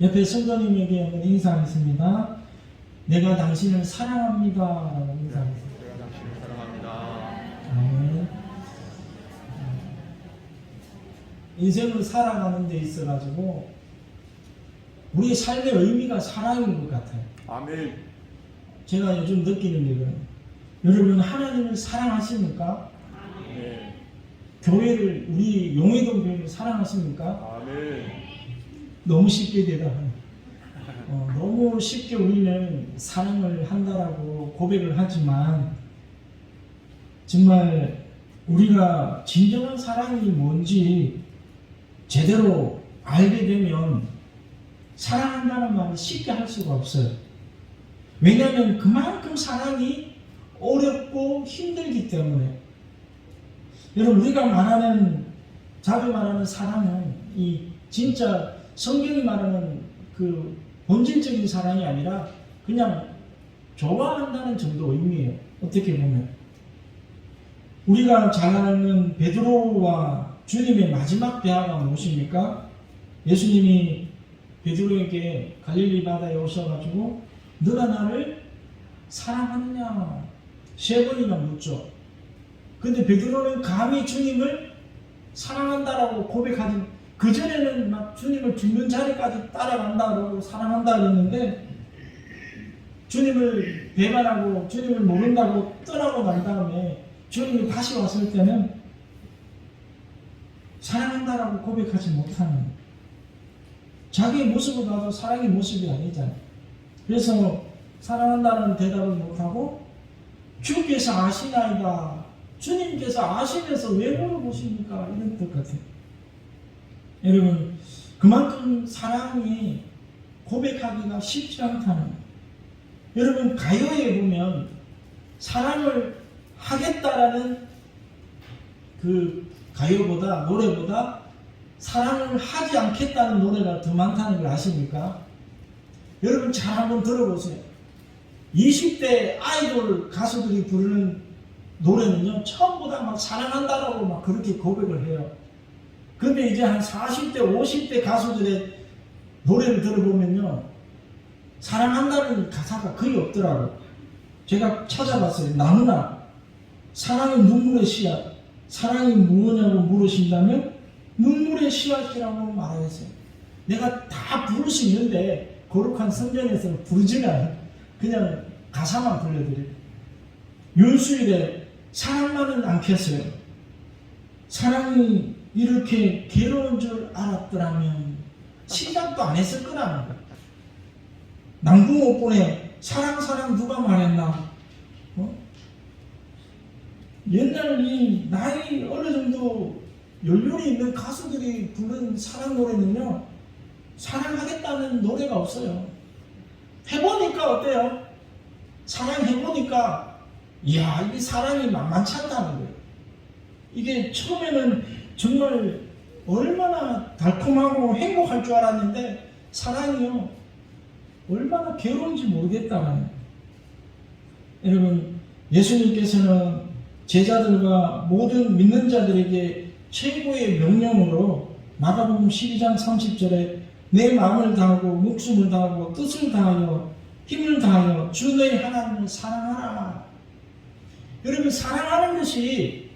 옆에 성도님에게 한번 인사하겠습니다. 내가 당신을 사랑합니다 라고 인사하겠습니다. 내가 당신을 사랑합니다. 아멘. 인생을 살아가는 데 있어가지고 우리의 삶의 의미가 사랑인 것 같아요. 아멘. 제가 요즘 느끼는 게 그래요. 여러분 하나님을 사랑하십니까? 네. 교회를, 우리 용해동 교회를 사랑하십니까? 아멘. 너무 쉽게 대답해요. 너무 쉽게 우리는 사랑을 한다라고 고백을 하지만 정말 우리가 진정한 사랑이 뭔지 제대로 알게 되면 사랑한다는 말을 쉽게 할 수가 없어요. 왜냐하면 그만큼 사랑이 어렵고 힘들기 때문에. 여러분 우리가 자주 말하는 사랑은 이 진짜 성경이 말하는 그 본질적인 사랑이 아니라 그냥 좋아한다는 정도 의미예요. 어떻게 보면 우리가 잘 아는 베드로와 주님의 마지막 대화가 무엇입니까? 예수님이 베드로에게 갈릴리 바다에 오셔가지고 너가 나를 사랑하느냐 3번이나 묻죠. 근데 베드로는 감히 주님을 사랑한다라고 고백하지, 그전에는 막 주님을 죽는 자리까지 따라간다라고 사랑한다 그랬는데 주님을 배반하고 주님을 모른다고 떠나고 난 다음에 주님이 다시 왔을 때는 사랑한다라고 고백하지 못하는, 자기의 모습을 봐도 사랑의 모습이 아니잖아요. 그래서 사랑한다는 대답을 못하고 주께서 아시나이다, 주님께서 아시면서 왜 물어보십니까? 이런 뜻 같아요. 여러분 그만큼 사랑이 고백하기가 쉽지 않다는 거예요. 여러분 가요에 보면 사랑을 하겠다라는 그 가요보다, 노래보다 사랑을 하지 않겠다는 노래가 더 많다는 걸 아십니까? 여러분 잘 한번 들어보세요. 20대 아이돌 가수들이 부르는 노래는요 처음보다 막 사랑한다라고 막 그렇게 고백을 해요. 근데 이제 한 40대 50대 가수들의 노래를 들어보면요 사랑한다는 가사가 거의 없더라고요. 제가 찾아봤어요. 너무나 사랑의 눈물의 씨앗, 사랑이 무엇냐고 물으신다면 눈물의 씨앗이라고 말하겠어요. 내가 다 부를 수 있는데 거룩한 성전에서 부르지는 않아요. 그냥 가사만 불러드려요. 윤수일의 사랑만은 않겠어요. 사랑이 이렇게 괴로운 줄 알았더라면 시작도 안 했을 거라는 거예요. 남궁옥분에 사랑 누가 말했나? 옛날 이 나이 어느 정도 연륜이 있는 가수들이 부른 사랑 노래는요 사랑하겠다는 노래가 없어요. 해보니까 어때요? 사랑해보니까 이야 이게 사랑이 만만치 않다는 거예요. 이게 처음에는 정말 얼마나 달콤하고 행복할 줄 알았는데 사랑이요 얼마나 괴로운지 모르겠다는. 여러분 예수님께서는 제자들과 모든 믿는 자들에게 최고의 명령으로 마가복음 12장 30절에 내 마음을 다하고 목숨을 다하고 뜻을 다하여 힘을 다하여 주 너희 하나님을 사랑하라. 여러분 사랑하는 것이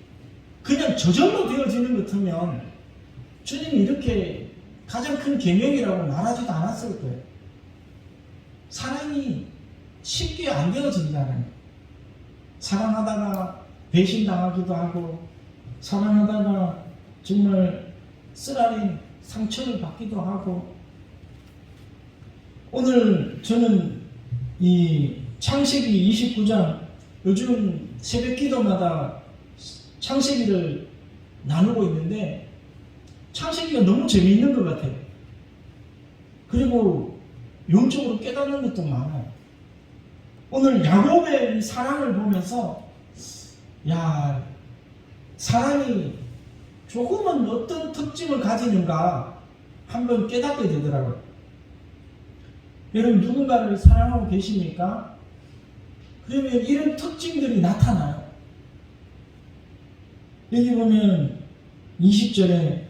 그냥 저절로 되어지는 것 같으면 주님이 이렇게 가장 큰 계명이라고 말하지도 않았을 거예요. 사랑이 쉽게 안 되어진다는 거예요. 사랑하다가 배신당하기도 하고 사랑하다가 정말 쓰라린 상처를 받기도 하고. 오늘 저는 이 창세기 29장 요즘 새벽 기도마다 창세기를 나누고 있는데 창세기가 너무 재미있는 것 같아요. 그리고 영적으로 깨닫는 것도 많아요. 오늘 야곱의 사랑을 보면서 야 사랑이 조금은 어떤 특징을 가지는가 한번 깨닫게 되더라고요. 여러분 누군가를 사랑하고 계십니까? 그러면 이런 특징들이 나타나요. 여기 보면 20절에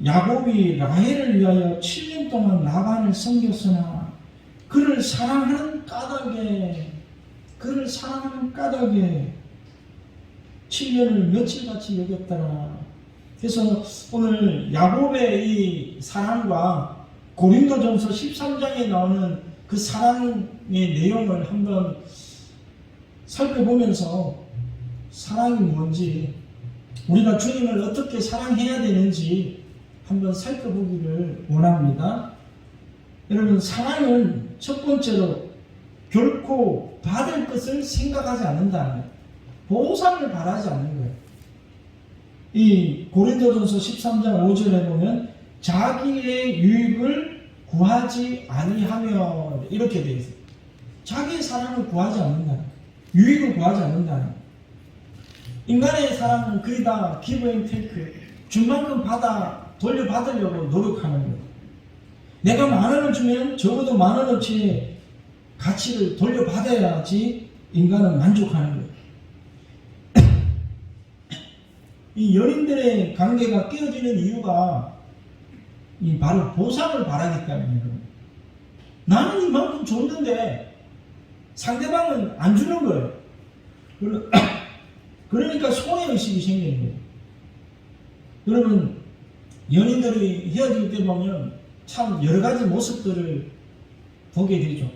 야곱이 라헬을 위하여 7년 동안 라반을 섬겼으나 그를 사랑하는 까닭에 7년을 며칠같이 여겼더라. 그래서 오늘 야곱의 이 사랑과 고린도전서 13장에 나오는 그 사랑의 내용을 한번 살펴보면서 사랑이 뭔지, 우리가 주님을 어떻게 사랑해야 되는지 한번 살펴보기를 원합니다. 여러분, 사랑은 첫 번째로 결코 받을 것을 생각하지 않는다는 거예요. 보상을 바라지 않는 거예요. 이 고린도전서 13장 5절에 보면 자기의 유익을 구하지 아니하며 이렇게 되어 있어요. 자기의 사랑을 구하지 않는다. 유익을 구하지 않는다. 인간의 사랑은 거의 다 give and take, 준 만큼 돌려받으려고 노력하는 거예요. 내가 10,000원을 주면 적어도 10,000원어치의 가치를 돌려받아야지 인간은 만족하는 거예요. 이 연인들의 관계가 깨어지는 이유가 바로 보상을 바라기 때문이에요. 나는 이만큼 줬는데 상대방은 안 주는 거예요. 그러니까 소외의식이 생기는 거예요. 여러분, 연인들이 헤어질 때 보면 참 여러 가지 모습들을 보게 되죠.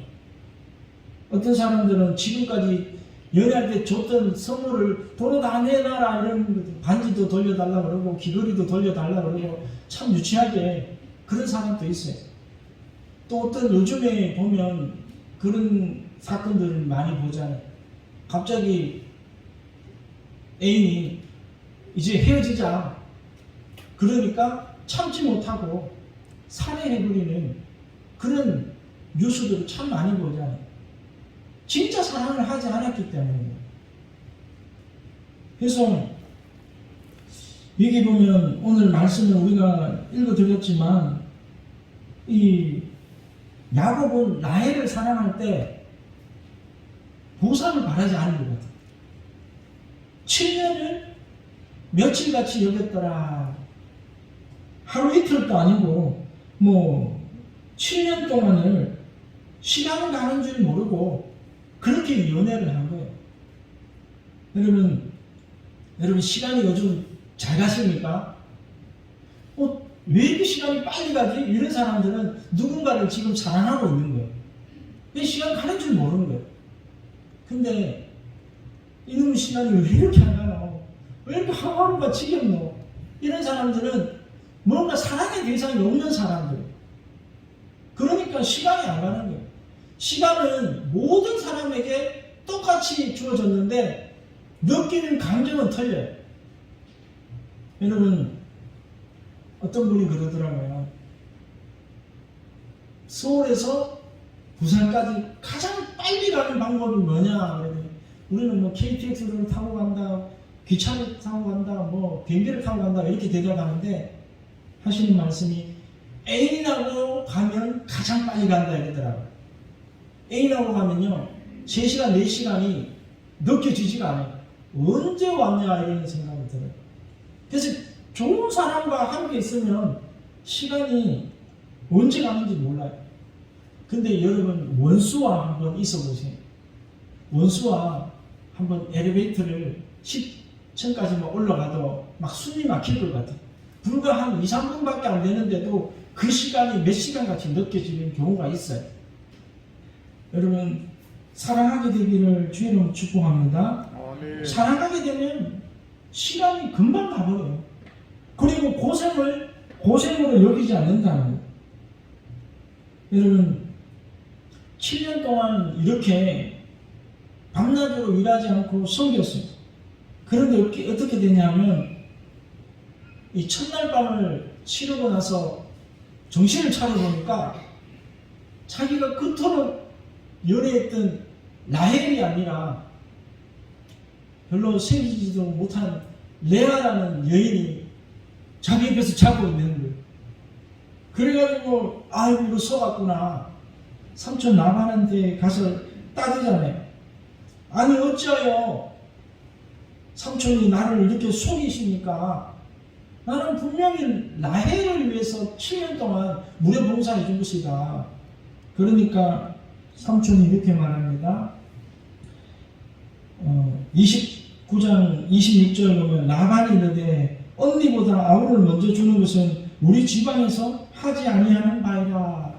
어떤 사람들은 지금까지 연애할 때 줬던 선물을 돈을 다 내놔라 이런, 반지도 돌려달라 그러고 귀걸이도 돌려달라 그러고 참 유치하게 그런 사람도 있어요. 또 어떤 요즘에 보면 그런 사건들을 많이 보잖아요. 갑자기 애인이 이제 헤어지자 그러니까 참지 못하고 살해해버리는 그런 뉴스들을 참 많이 보잖아요. 진짜 사랑을 하지 않았기 때문이에요. 그래서 여기 보면 오늘 말씀을 우리가 읽어드렸지만 이 야곱은 라헬을 사랑할 때 보상을 바라지 않은 것 같아요. 7년을 며칠같이 여겼더라. 하루 이틀도 아니고 7년 동안을 시간을 가는 줄 모르고 그렇게 연애를 한 거예요. 여러분 시간이 요즘 잘 가십니까? 왜 이렇게 시간이 빨리 가지? 이런 사람들은 누군가를 지금 사랑하고 있는 거예요. 왜 시간 가는 줄 모르는 거예요. 근데 이놈의 시간이 왜 이렇게 안 가노? 왜 이렇게 하루가 지겹노? 이런 사람들은 뭔가 사랑의 대상이 없는 사람들. 그러니까 시간이 안 가는 거예요. 시간은 모든 사람에게 똑같이 주어졌는데 느끼는 감정은 틀려요. 여러분, 어떤 분이 그러더라고요. 서울에서 부산까지 가장 빨리 가는 방법이 뭐냐? 우리는 KTX를 타고 간다, 기차를 타고 간다, 비행기를 타고 간다 이렇게 대답하는데 하시는 말씀이 애인하고 가면 가장 빨리 간다 이러더라고요. 애인하고 가면요 3시간, 4시간이 느껴지지가 않아요. 언제 왔냐 이런 생각이 들어요. 그래서 좋은 사람과 함께 있으면 시간이 언제 가는지 몰라요. 근데 여러분 원수와 한번 있어 보세요. 원수와 한번 엘리베이터를 10층까지만 올라가도 막 숨이 막힐 것 같아요. 불과 한 2, 3분밖에 안 되는데도 그 시간이 몇 시간 같이 느껴지는 경우가 있어요. 여러분 사랑하게 되기를 주의 이름으로 축복합니다. 아멘. 사랑하게 되면 시간이 금방 가버려요. 그리고 고생으로 여기지 않는다는 거예요. 여러분 7년 동안 이렇게 밤낮으로 일하지 않고 섬겼어요. 그런데 어떻게 되냐면 이 첫날 밤을 치르고 나서 정신을 차려보니까 자기가 그토록 연애했던 라헬이 아니라 별로 생기지도 못한 레아라는 여인이 자기 옆에서 자고 있는 거예요. 그래가지고 아이고 이거 속았구나. 삼촌 나반한테 가서 따지잖아요. 아니 어찌하여 삼촌이 나를 이렇게 속이십니까? 나는 분명히 라헬을 위해서 7년 동안 무료 봉사해 준 것이다. 그러니까 삼촌이 이렇게 말합니다. 29장 26절 보면 라반이 이르되 언니보다 아우를 먼저 주는 것은 우리 지방에서 하지 아니하는 바이라.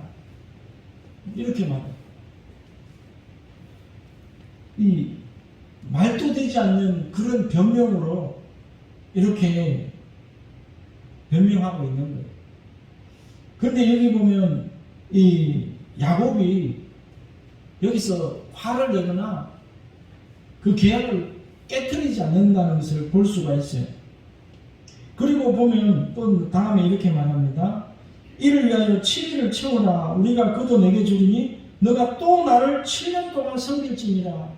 이렇게 말해요. 이 말도 되지 않는 그런 변명으로 이렇게 변명하고 있는 거예요. 그런데 여기 보면 이 야곱이 여기서 화를 내거나 그 계약을 깨뜨리지 않는다는 것을 볼 수가 있어요. 그리고 보면 또 다음에 이렇게 말합니다. 이를 위하여 7일을 채우라. 우리가 그도 내게 주리니 너가 또 나를 7년 동안 섬길지니라.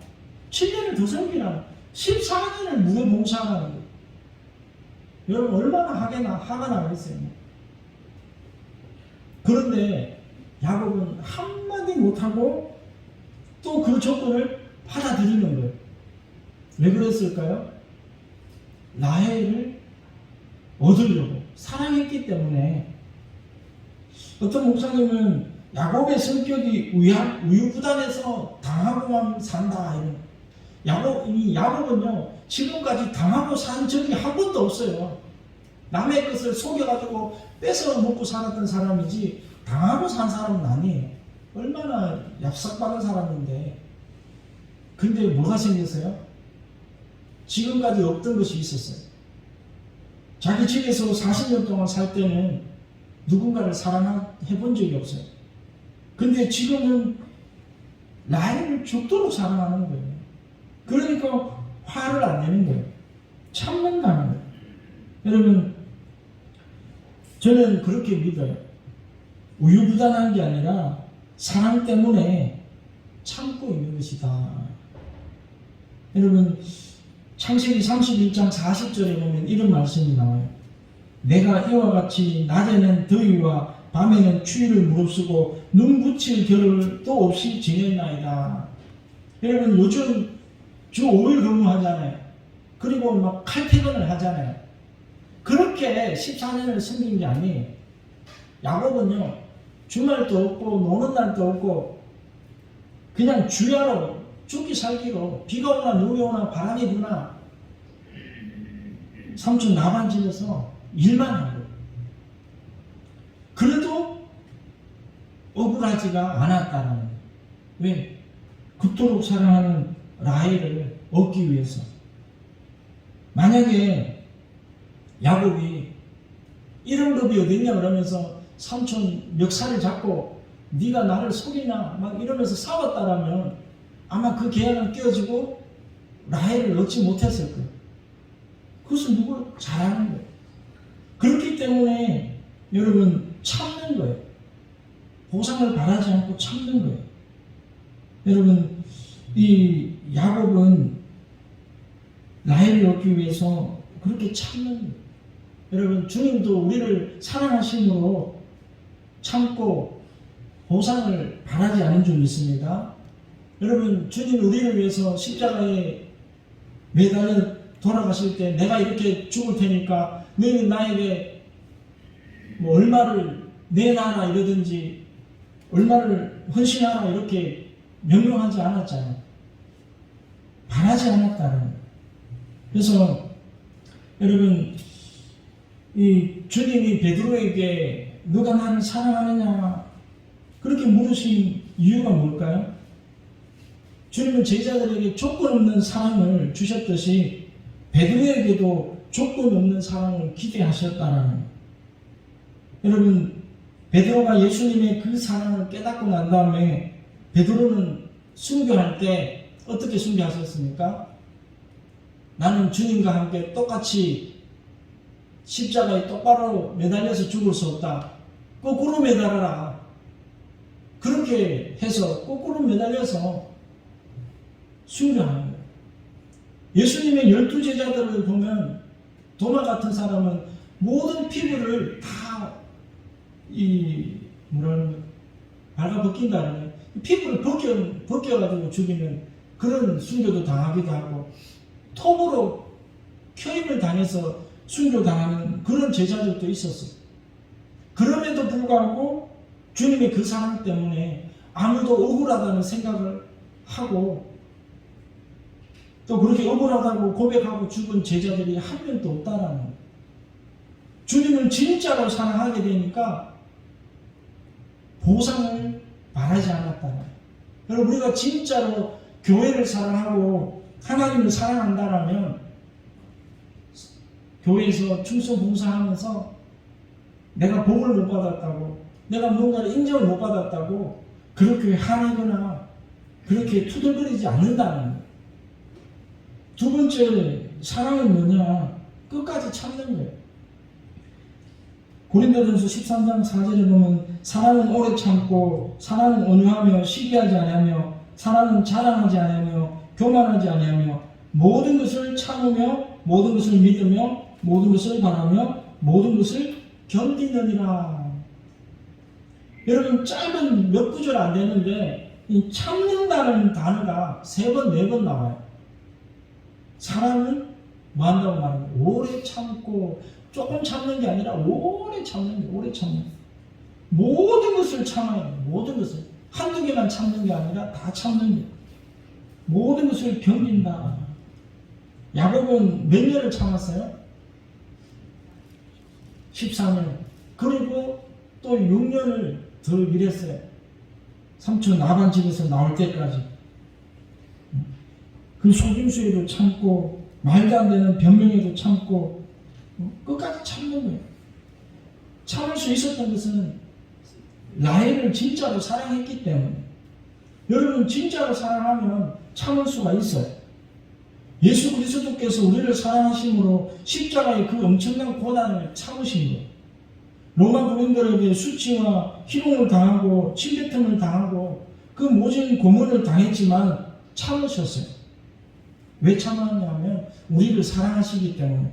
7년을 더 섬기라. 14년을 무료 봉사하는 거예요. 여러분 얼마나 화가 나겠어요. 그런데 야곱은 한마디 못하고 또 그 조건을 받아들이는 거예요. 왜 그랬을까요? 라헬을 얻으려고 사랑했기 때문에. 어떤 목사님은 야곱의 성격이 우유부단해서 당하고만 산다. 야곱은요 지금까지 당하고 산 적이 한 번도 없어요. 남의 것을 속여가지고 뺏어 먹고 살았던 사람이지 당하고 산 사람은 아니에요. 얼마나 얍삭바른 사람인데. 근데 뭐가 생겼어요? 지금까지 없던 것이 있었어요. 자기 집에서 40년 동안 살 때는 누군가를 사랑해 본 적이 없어요. 근데 지금은 라헬을 죽도록 사랑하는 거예요. 그러니까 화를 안 내는 거예요. 참는다는 거예요. 여러분, 저는 그렇게 믿어요. 우유부단한 게 아니라 사랑 때문에 참고 있는 것이다. 여러분, 창세기 31장 40절에 보면 이런 말씀이 나와요. 내가 이와 같이 낮에는 더위와 밤에는 추위를 무릅쓰고 눈 붙일 겨를도 없이 지냈나이다. 여러분, 요즘 주 5일 근무하잖아요. 그리고 막 칼퇴근을 하잖아요. 그렇게 14년을 섬긴 게 아니에요. 야곱은요, 주말도 없고 노는 날도 없고 그냥 주야로 죽기 살기로 비가 오나 눈이 오나 바람이 부나 삼촌 라반 집에서 일만 한 거예요. 그래도 억울하지가 않았다는 거예요. 왜? 그토록 사랑하는 라헬을 얻기 위해서. 만약에 야곱이 이런 법이 어딨냐 그러면서 삼촌 멱살을 잡고 네가 나를 속이나 막 이러면서 싸웠다라면 아마 그 계약은 깨어지고 라헬을 얻지 못했을 거예요. 그것은 누굴 잘하는 거예요. 그렇기 때문에 여러분 참는 거예요. 보상을 바라지 않고 참는 거예요. 여러분, 이 야곱은 라헬을 얻기 위해서 그렇게 참는 거예요. 여러분, 주님도 우리를 사랑하심으로 참고 보상을 바라지 않은 줄 믿습니다. 여러분, 주님 우리를 위해서 십자가에 매달려 돌아가실 때 내가 이렇게 죽을 테니까 너희는 나에게 뭐 얼마를 내놔라 이러든지 얼마를 헌신하라 이렇게 명령하지 않았잖아요. 바라지 않았다는 거예요. 그래서 여러분, 이 주님이 베드로에게 너가 나를 사랑하느냐 그렇게 물으신 이유가 뭘까요? 주님은 제자들에게 조건 없는 사랑을 주셨듯이 베드로에게도 조건 없는 사랑을 기대하셨다는 거예요. 여러분, 베드로가 예수님의 그 사랑을 깨닫고 난 다음에 베드로는 순교할 때 어떻게 순교하셨습니까? 나는 주님과 함께 똑같이 십자가에 똑바로 매달려서 죽을 수 없다. 거꾸로 매달아라. 그렇게 해서 거꾸로 매달려서 순교하는 거예요. 예수님의 12제자들을 보면 도마 같은 사람은 모든 피부를 다 발가벗긴다는 거예요. 피부를 벗겨가지고 죽이는 그런 순교도 당하기도 하고 톱으로 켜임을 당해서 순교당하는 그런 제자들도 있었어요. 그럼에도 불구하고 주님의 그 사랑 때문에 아무도 억울하다는 생각을 하고 또 그렇게 억울하다고 고백하고 죽은 제자들이 한 명도 없다라는 거예요. 주님을 진짜로 사랑하게 되니까 보상을 바라지 않았다는 거예요. 여러분, 우리가 진짜로 교회를 사랑하고 하나님을 사랑한다라면 교회에서 충성 봉사하면서 내가 복을 못 받았다고, 내가 뭔가를 인정을 못 받았다고 그렇게 화내거나 그렇게 투덜거리지 않는다는 거예요. 두 번째 사랑은 뭐냐? 끝까지 참는 거예요. 고린도전서 13장 4절에 보면 사랑은 오래 참고, 사랑은 온유하며 시기하지 아니하며, 사랑은 자랑하지 아니하며 교만하지 아니하며, 모든 것을 참으며 모든 것을 믿으며 모든 것을 바라며 모든 것을 견디느니라. 여러분, 짧은 몇 구절 안 되는데 이 참는다는 단어가 3번, 4번 나와요. 사랑은 뭐 한다고 말합니다. 오래 참고, 조금 참는 게 아니라 오래 참는 게, 오래 참는 게. 모든 것을 참아야 돼요. 모든 것을. 한두 개만 참는 게 아니라 다 참는 게. 모든 것을 견딘다. 야곱은 몇 년을 참았어요? 14년. 그리고 또 6년을 더 일했어요. 삼촌 나반 집에서 나올 때까지. 그 속임수에도 참고, 말도 안 되는 변명에도 참고, 끝까지 참는 거예요. 참을 수 있었던 것은 라헬을 진짜로 사랑했기 때문에. 여러분, 진짜로 사랑하면 참을 수가 있어요. 예수 그리스도께서 우리를 사랑하심으로 십자가의 그 엄청난 고난을 참으신 거예요. 로마 군인들에게 수치와 희롱을 당하고 침뱉음을 당하고 그 모진 고문을 당했지만 참으셨어요. 왜 참았냐면 우리를 사랑하시기 때문에.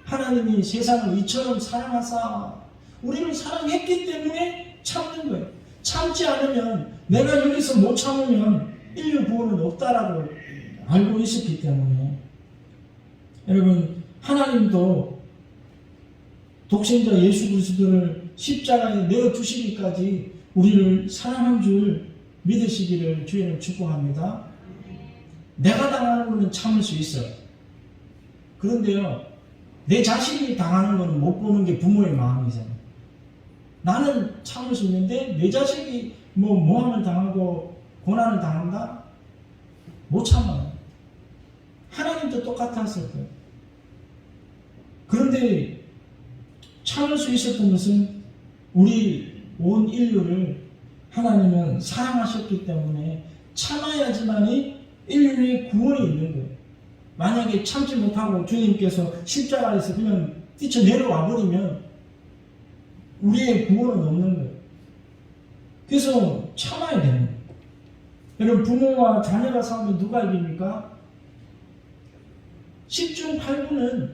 하나님이 세상을 이처럼 사랑하사 우리를 사랑했기 때문에 참는 거예요. 참지 않으면, 내가 여기서 못 참으면 인류 구원은 없다라고 알고 있었기 때문에. 여러분, 하나님도 독생자 예수 그리스도를 십자가에 내어주시기까지 우리를 사랑한 줄 믿으시기를 주의를 축복합니다. 내가 당하는 것은 참을 수 있어요. 그런데요, 내 자식이 당하는 것은 못 보는 게 부모의 마음이잖아요. 나는 참을 수 있는데 내 자식이 모함을 당하고 고난을 당한다? 못 참아요. 하나님도 똑같았을 거예요. 그런데 참을 수 있었던 것은 우리 온 인류를 하나님은 사랑하셨기 때문에 참아야지만이 인류의 구원이 있는 거예요. 만약에 참지 못하고 주님께서 십자가에서 그냥 뛰쳐내려와 버리면 우리의 구원은 없는 거예요. 그래서 참아야 되는 거예요. 여러분, 부모와 자녀가 싸우면 누가 이깁니까? 10중 8구는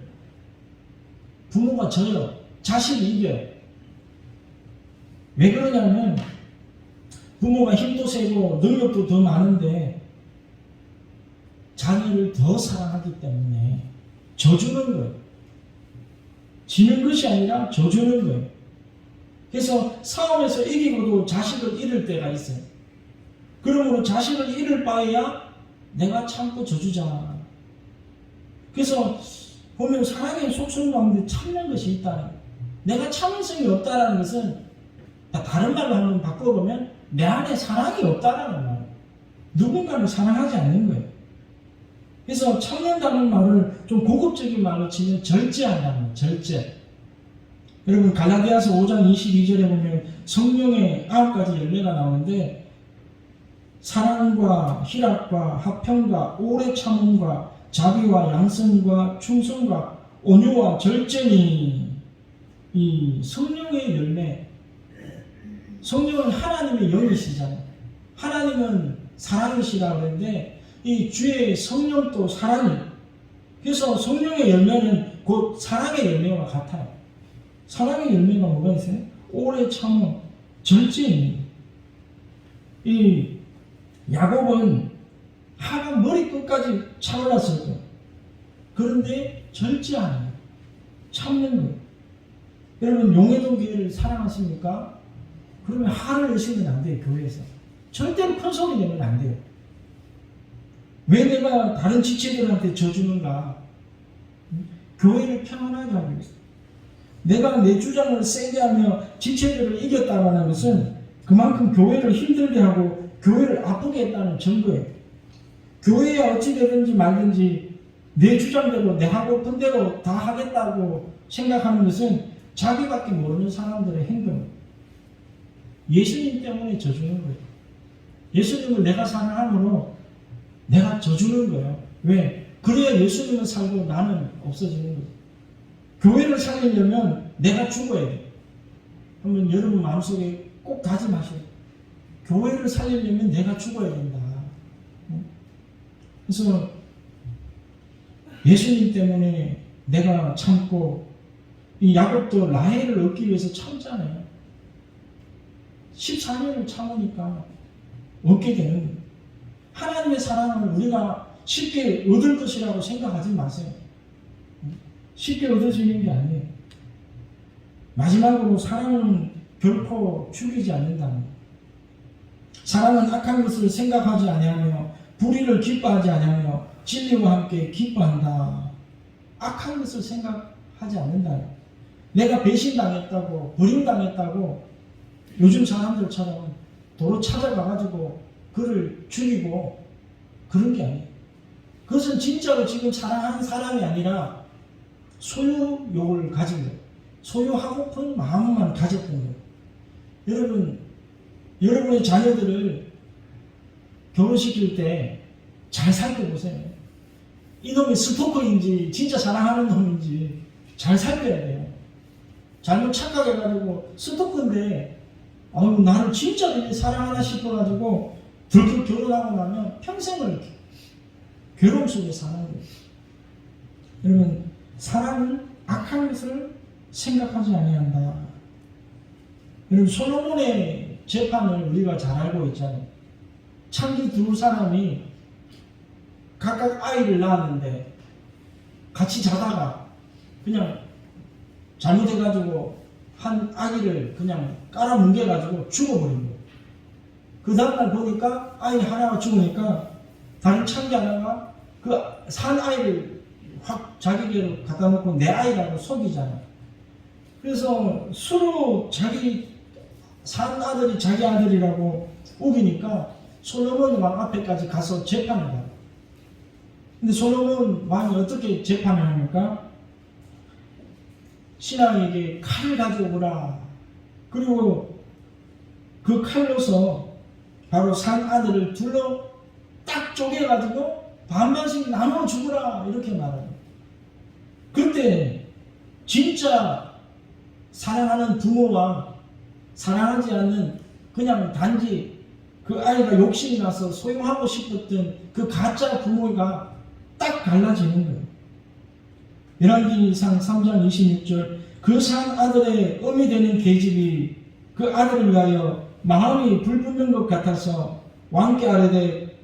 부모가 져요. 자식이 이겨요. 왜 그러냐면 부모가 힘도 세고 능력도 더 많은데 자녀를 더 사랑하기 때문에 져주는 거예요. 지는 것이 아니라 져주는 거예요. 그래서 싸움에서 이기고도 자식을 잃을 때가 있어요. 그러므로 자식을 잃을 바에야 내가 참고 져주자. 그래서 보면 사랑의 속성 가운데 참는 것이 있다. 내가 참을성이 없다는 것은 다른 말로 한번 바꿔보면 내 안에 사랑이 없다라는 말이에요. 누군가를 사랑하지 않는 거예요. 그래서 참는다는 말을 좀 고급적인 말로 치면 절제한다는 거예요. 절제. 여러분, 갈라디아서 5장 22절에 보면 성령의 9가지 열매가 나오는데 사랑과 희락과 화평과 오래 참음과 자비와 양성과 충성과 온유와 절제니. 이 성령의 열매. 성령은 하나님의 영이시잖아요. 하나님은 사랑이시라고 하는데 이 주의 성령도 사랑이에요. 그래서 성령의 열매는 곧 사랑의 열매와 같아요. 사랑의 열매가 뭐가 있어요? 오래 참음, 절제입니다. 이 야곱은 하가 머리 끝까지 차올랐을 거예요. 그런데 절제하네요. 참는 거예요. 여러분 용해동 교회를 사랑하십니까? 그러면 화를 내시면 안 돼요. 교회에서. 절대로 큰 소리 내면 안 돼요. 왜 내가 다른 지체들한테 져주는가? 교회를 평안하게 하기 위해서. 내가 내 주장을 세게 하며 지체들을 이겼다는 것은 그만큼 교회를 힘들게 하고 교회를 아프게 했다는 증거예요. 교회에 어찌되든지 말든지 내 주장대로 내 하고픈 대로 다 하겠다고 생각하는 것은 자기밖에 모르는 사람들의 행동이에요. 예수님 때문에 져주는 거예요. 예수님을 내가 사랑함으로 내가 져주는 거예요. 왜? 그래야 예수님은 살고 나는 없어지는 거예요. 교회를 살리려면 내가 죽어야 돼요. 한번 여러분 마음속에 꼭 다짐하세요. 교회를 살리려면 내가 죽어야 된다. 그래서 예수님 때문에 내가 참고 이 야곱도 라헬을 얻기 위해서 참잖아요. 14년을 참으니까 얻게 되는 거예요. 하나님의 사랑을 우리가 쉽게 얻을 것이라고 생각하지 마세요. 쉽게 얻을 수 있는 게 아니에요. 마지막으로 사랑은 결코 죽이지 않는다는 거예요. 사랑은 악한 것을 생각하지 아니하며 불의를 기뻐하지 아니하며 진리와 함께 기뻐한다. 악한 것을 생각하지 않는다. 내가 배신당했다고 버림당했다고 요즘 사람들처럼 도로 찾아가가지고 그를 죽이고 그런 게 아니에요. 그것은 진짜로 지금 사랑하는 사람이 아니라 소유욕을 가진 거예요. 소유하고픈 마음만 가졌던 거예요. 여러분의 자녀들을 결혼시킬 때 잘 살펴보세요. 이놈이 스토커인지 진짜 사랑하는 놈인지 잘 살펴야 돼요. 잘못 착각해가지고 스토커인데 나를 진짜 사랑하나 싶어가지고 들켜 결혼하고 나면 평생을 괴로움 속에 사는 거예요. 여러분 사랑은 악한 것을 생각하지 아니한다. 여러분 솔로몬의 재판을 우리가 잘 알고 있잖아요. 창기 두 사람이 각각 아이를 낳았는데 같이 자다가 그냥 잘못해가지고 한 아기를 그냥 깔아뭉개가지고 죽어버린 거예요. 그 다음날 보니까 아이 하나가 죽으니까 다른 창기 하나가 그 산 아이를 확 자기에게로 갖다 놓고 내 아이라고 속이잖아요. 그래서 서로 자기 산 아들이 자기 아들이라고 우기니까 솔로몬 왕 앞에까지 가서 재판을 해요. 근데 솔로몬 왕이 어떻게 재판을 합니까? 신하에게 칼을 가져오라. 그리고 그 칼로서 바로 산 아들을 둘러 딱 쪼개가지고 반반씩 나눠 죽으라. 이렇게 말해요. 그때 진짜 사랑하는 부모와 사랑하지 않는 그냥 단지 그 아이가 욕심이 나서 소유하고 싶었던 그 가짜 부모가 딱 갈라지는 거예요. 열왕기상 3장 26절 그 산 아들의 음이 되는 계집이 그 아들을 위하여 마음이 불붙는 것 같아서 왕께 아뢰되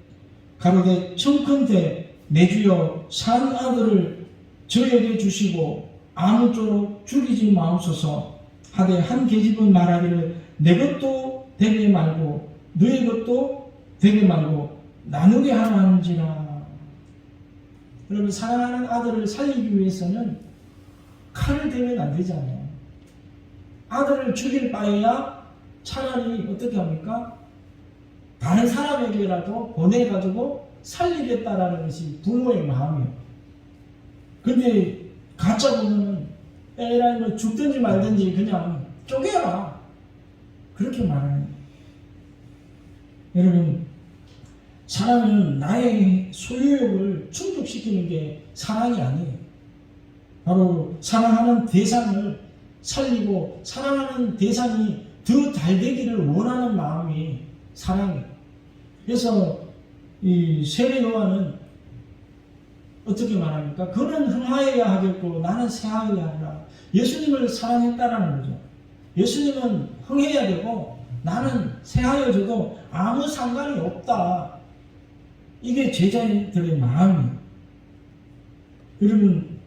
가로되 청컨대 내 주여 산 아들을 저에게 주시고 아무쪼록 죽이지 마옵소서 하되 한 계집은 말하기를 내 것도 되게 말고 너의 것도 되게 말고 나누게 하라 하는지라. 여러분 사랑하는 아들을 살리기 위해서는 칼을 대면 안 되잖아요. 아들을 죽일 바에야 차라리 어떻게 합니까? 다른 사람에게라도 보내가지고 살리겠다라는 것이 부모의 마음이에요. 근데 가짜 부모는 에라이 뭐 죽든지 말든지 그냥 쪼개라 그렇게 말하는 거예요. 여러분 사랑은 나의 소유욕을 충족시키는 게 사랑이 아니에요. 바로 사랑하는 대상을 살리고 사랑하는 대상이 더 잘 되기를 원하는 마음이 사랑이에요. 그래서 이 세례 요한은 어떻게 말합니까? 그는 흥하여야 하겠고 나는 쇠하여야 하라. 예수님을 사랑했다라는 거죠. 예수님은 흥해야 되고 나는 쇠하여져도 아무 상관이 없다. 이게 제자들의 마음이에요. 여러분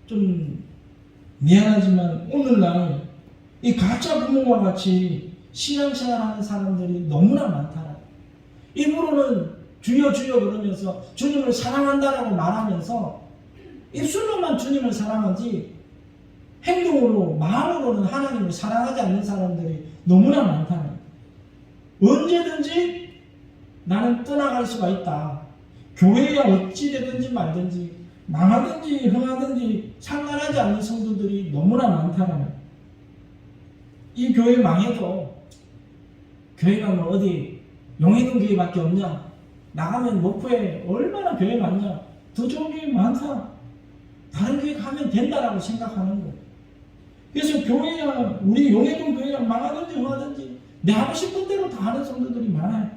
좀 미안하지만 오늘날 이 가짜 부모와 같이 신앙생활하는 사람들이 너무나 많더라. 입으로는 주여 주여 그러면서 주님을 사랑한다라고 말하면서 입술로만 주님을 사랑하지 행동으로 마음으로는 하나님을 사랑하지 않는 사람들이 너무나 많다는. 언제든지 나는 떠나갈 수가 있다. 교회야 어찌 되든지 말든지 망하든지 흥하든지 상관하지 않는 성도들이 너무나 많다는. 이 교회 망해도 교회가 뭐 어디 용해동 교회밖에 없냐? 나가면 목포에 얼마나 교회 많냐? 더 좋은 교회 많다. 다른 교회 가면 된다라고 생각하는 거예요. 그래서 교회야, 우리 용해동 교회야 망하든지 흥하든지 내 하고 싶은 대로 다 하는 성도들이 많아요.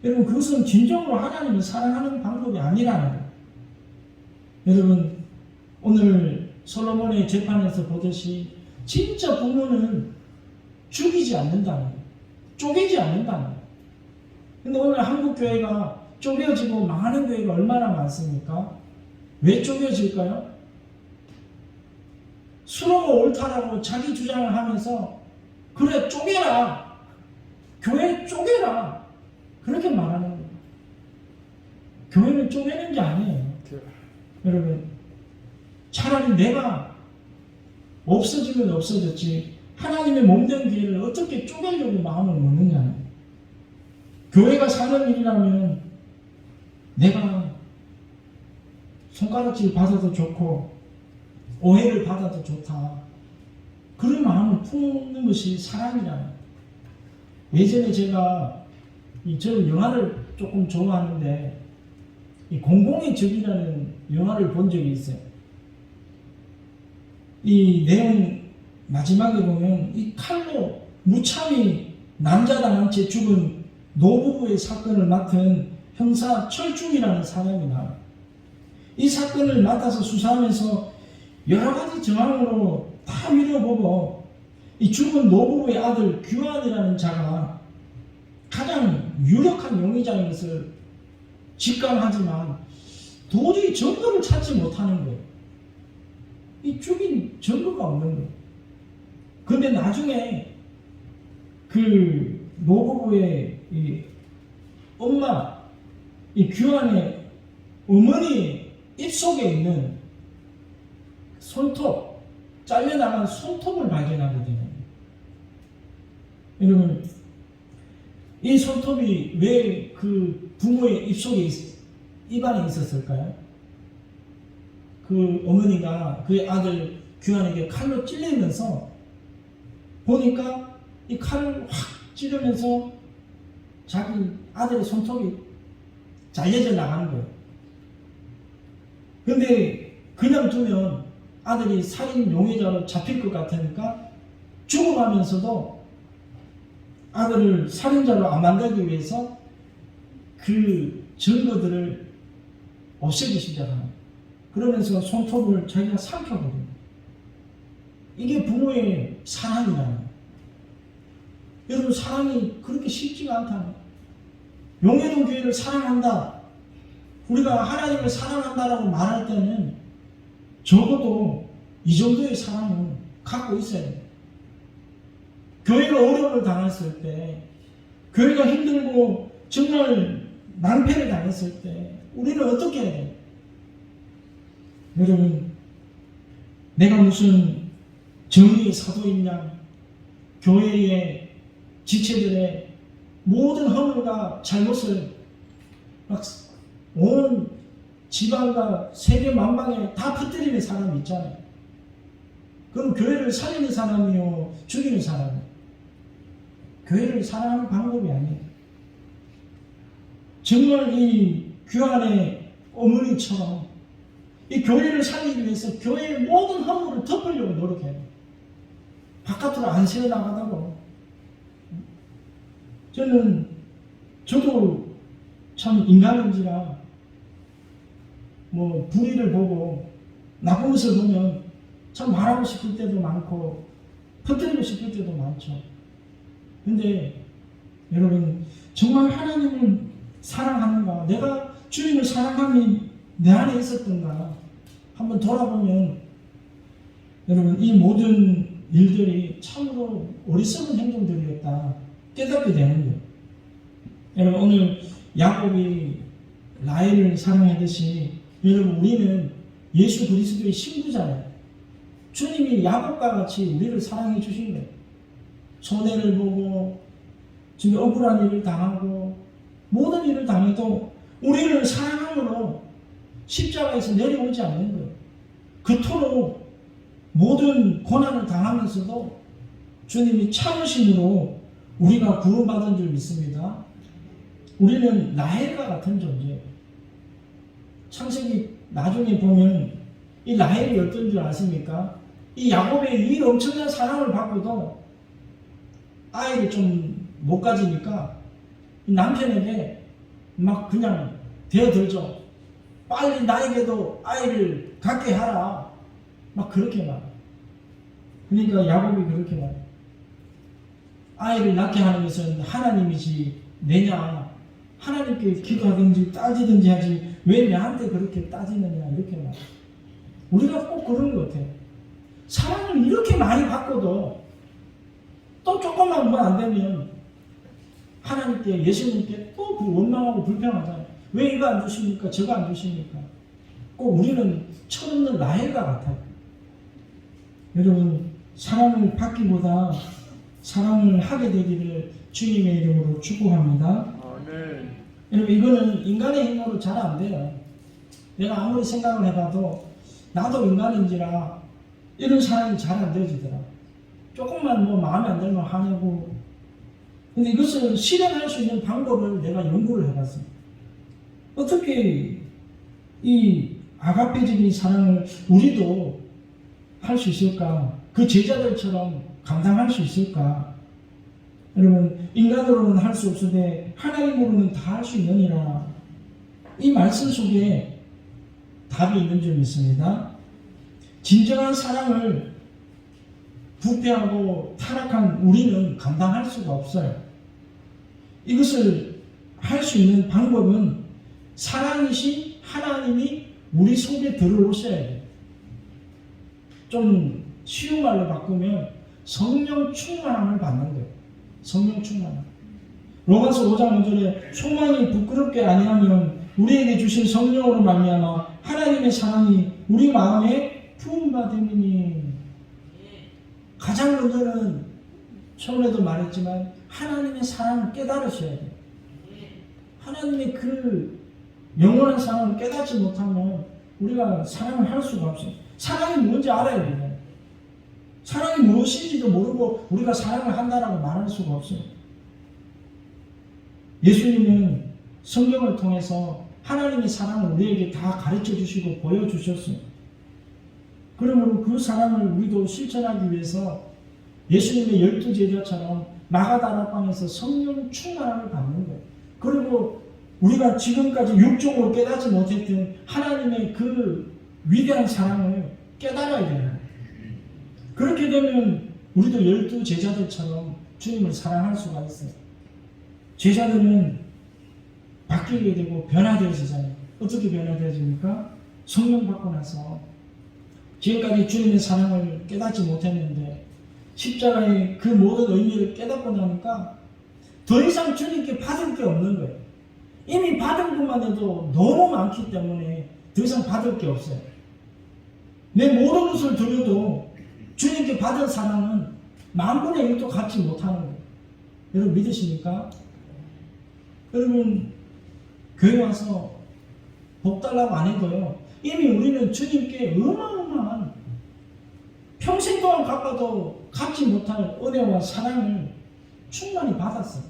여러분, 그것은 진정으로 하나님을 사랑하는 방법이 아니라는 거예요. 여러분, 오늘 솔로몬의 재판에서 보듯이 진짜 부모는 죽이지 않는다는 거예요. 쪼개지 않는다는 거예요. 근데 오늘 한국 교회가 쪼개지고 망하는 교회가 얼마나 많습니까? 왜 쪼개질까요? 수로가 옳다라고 자기 주장을 하면서 그래 쪼개라, 교회 쪼개라, 그렇게 말하는 거예요. 교회를 쪼개는 게 아니에요. 여러분, 차라리 내가 없어지면 없어졌지 하나님의 몸된 교회를 어떻게 쪼개려고 마음을 먹느냐. 교회가 사는 일이라면 내가 손가락질 받아도 좋고 오해를 받아도 좋다, 그런 마음을 품는 것이 사랑이잖아요. 예전에 저는 영화를 조금 좋아하는데 이 공공의 적이라는 영화를 본 적이 있어요. 이 내용 마지막에 보면 이 칼로 무참히 난자당한 채 죽은 노부부의 사건을 맡은 형사 철중이라는 사람이 나와요. 이 사건을 맡아서 수사하면서 여러 가지 정황으로 다 미뤄보고 이 죽은 노부부의 아들 규환이라는 자가 가장 유력한 용의자인 것을 직감하지만 도저히 증거를 찾지 못하는 거예요. 이 죽인 증거가 없는 거예요. 그런데 나중에 그 노부부의 이 엄마, 이 규환의 어머니 입속에 있는 손톱, 잘려나간 손톱을 발견하게 되는 거예요. 여러분, 이 손톱이 왜 그 부모의 입안에 있었을까요? 그 어머니가 그의 아들 규환에게 칼로 찔리면서 보니까 이 칼을 확 찌르면서 자기 아들의 손톱이 잘려져 나가는 거예요. 근데 그냥 두면 아들이 살인 용의자로 잡힐 것 같으니까 죽어가면서도 아들을 살인자로 안 만들기 위해서 그 증거들을 없애기 시작합니다. 그러면서 손톱을 자기가 삼켜버립니다. 이게 부모의 사랑이라는 거예요. 여러분, 사랑이 그렇게 쉽지가 않다는. 용해동 교회를 사랑한다, 우리가 하나님을 사랑한다라고 말할 때는 적어도 이 정도의 사랑은 갖고 있어야 돼요. 교회가 어려움을 당했을 때, 교회가 힘들고 정말 낭패를 당했을 때 우리는 어떻게 해야 돼요? 여러분, 내가 무슨 정의의 사도이냐, 교회의 지체들의 모든 허물과 잘못을 막 온 지방과 세계 만방에 다 퍼뜨리는 사람이 있잖아요. 그럼 교회를 살리는 사람이요, 죽이는 사람이요? 교회를 사랑하는 방법이 아니에요. 정말 이 규환의 어머니처럼 이 교회를 살리기 위해서 교회의 모든 허물을 덮으려고 노력해요. 바깥으로 안 새어나가다고. 저도 참 인간인지라 뭐 불의를 보고 나쁜 것을 보면 참 말하고 싶을 때도 많고 퍼뜨리고 싶을 때도 많죠. 근데 여러분, 정말 하나님을 사랑하는가, 내가 주님을 사랑함이 내 안에 있었던가 한번 돌아보면 여러분, 이 모든 일들이 참으로 어리석은 행동들이었다 깨닫게 되는 거예요. 여러분, 오늘 야곱이 라헬을 사랑하듯이 여러분, 우리는 예수 그리스도의 신부잖아요. 주님이 야곱과 같이 우리를 사랑해 주신 거예요. 손해를 보고 지금 억울한 일을 당하고 모든 일을 당해도 우리를 사랑함으로 십자가에서 내려오지 않는 거예요. 그토록 모든 고난을 당하면서도 주님이 참으심으로 우리가 구원받은 줄 믿습니다. 우리는 라헬과 같은 존재예요. 창세기 나중에 보면 이 라헬이 어떤 줄 아십니까? 이 야곱의 이 엄청난 사랑을 받고도 아이를 좀 못 가지니까 남편에게 막 그냥 대어들죠. 빨리 나에게도 아이를 갖게 하라. 막 그렇게 말해. 그러니까 야곱이 그렇게 말해. 아이를 낳게 하는 것은 하나님이지 내냐. 하나님께 기도하든지 따지든지 하지 왜 나한테 그렇게 따지느냐 이렇게 말해. 우리가 꼭 그런 것 같아요. 사랑을 이렇게 많이 받고도 또 조금만 뭐 안 되면 하나님께 예수님께 또 원망하고 불평하잖아요. 왜 이거 안 주십니까? 저거 안 주십니까? 꼭 우리는 철없는 라헬과 같아요. 여러분, 사랑을 받기보다 사랑을 하게 되기를 주님의 이름으로 축복합니다. 아멘. 여러분, 이거는 인간의 힘으로 잘 안 돼요. 내가 아무리 생각을 해봐도 나도 인간인지라 이런 사람이 잘 안 되어지더라. 조금만 뭐 마음에 안 들면 화내고. 근데 이것을 실현할 수 있는 방법을 내가 연구를 해봤습니다. 어떻게 이 아가페적인 사랑을 우리도 할 수 있을까? 그 제자들처럼 감당할 수 있을까? 여러분, 인간으로는 할 수 없으되 하나님으로는 다 할 수 있느니라. 이 말씀 속에 답이 있는 줄 믿습니다. 진정한 사랑을 부패하고 타락한 우리는 감당할 수가 없어요. 이것을 할 수 있는 방법은 사랑이신 하나님이 우리 속에 들어오셔야 돼요. 좀 쉬운 말로 바꾸면 성령 충만함을 받는 거예요. 성령 충만함. 로마서 5장 5절에 소망이 부끄럽게 아니하면 우리에게 주신 성령으로 말미암아 하나님의 사랑이 우리 마음에 부음받음이니. 가장 먼저는 처음에도 말했지만 하나님의 사랑을 깨달으셔야 돼요. 하나님의 그 영원한 사랑을 깨닫지 못하면 우리가 사랑을 할 수가 없어요. 사랑이 뭔지 알아야 돼요. 사랑이 무엇인지도 모르고 우리가 사랑을 한다라고 말할 수가 없어요. 예수님은 성경을 통해서 하나님의 사랑을 우리에게 다 가르쳐 주시고 보여주셨어요. 그러므로 그 사랑을 우리도 실천하기 위해서 예수님의 12제자처럼 마가다락방에서 성령 충만함을 받는 거예요. 그리고 우리가 지금까지 육종으로 깨닫지 못했던 하나님의 그 위대한 사랑을 깨달아야 돼요. 그렇게 되면 우리도 12제자들처럼 주님을 사랑할 수가 있어요. 제자들은 바뀌게 되고 변화되어지잖아요. 어떻게 변화되어집니까? 성령 받고 나서 지금까지 주님의 사랑을 깨닫지 못했는데 십자가의 그 모든 의미를 깨닫고 나니까 더 이상 주님께 받을 게 없는 거예요. 이미 받은 것만 해도 너무 많기 때문에 더 이상 받을 게 없어요. 내 모든 것을 드려도 주님께 받은 사랑은 10,000분의 1도 갖지 못하는 거예요. 여러분 믿으십니까? 여러분 교회 와서 복 달라고 안 해도요. 이미 우리는 주님께 어마어마한 평생 동안 갚아도 갚지 못할 은혜와 사랑을 충만히 받았어요.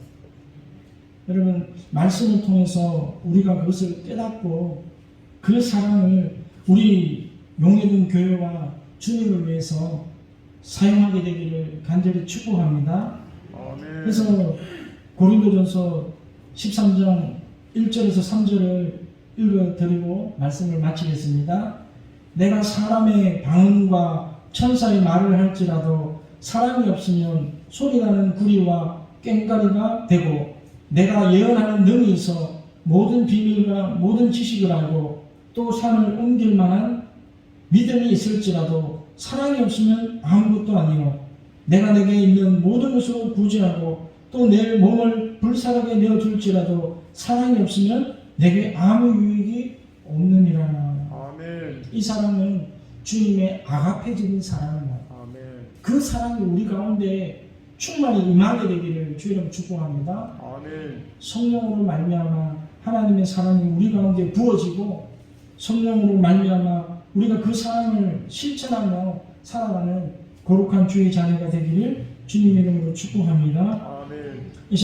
여러분 말씀을 통해서 우리가 그것을 깨닫고 그 사랑을 우리 용해동 교회와 주님을 위해서 사용하게 되기를 간절히 축복합니다. 아멘. 그래서 고린도전서 13장 1절에서 3절을 읽어드리고 말씀을 마치겠습니다. 내가 사람의 방언과 천사의 말을 할지라도 사랑이 없으면 소리나는 구리와 꽹과리가 되고 내가 예언하는 능이 있어 모든 비밀과 모든 지식을 알고 또 산을 옮길 만한 믿음이 있을지라도 사랑이 없으면 아무것도 아니요. 내가 내게 있는 모든 것으로 구제하고 또 내 몸을 불살하게 내어줄지라도 사랑이 없으면 내게 아무 유익이 없느니라. 아멘. 이 사랑은 주님의 아가페적인 사랑입니다. 아멘. 그 사랑이 우리 가운데 충만히 임하게 되기를 주 이름 축복합니다. 아멘. 성령으로 말미암아 하나님의 사랑이 우리 가운데 부어지고 성령으로 말미암아 우리가 그 사랑을 실천하며 살아가는 거룩한 주의 자녀가 되기를 주님 이름으로 축복합니다.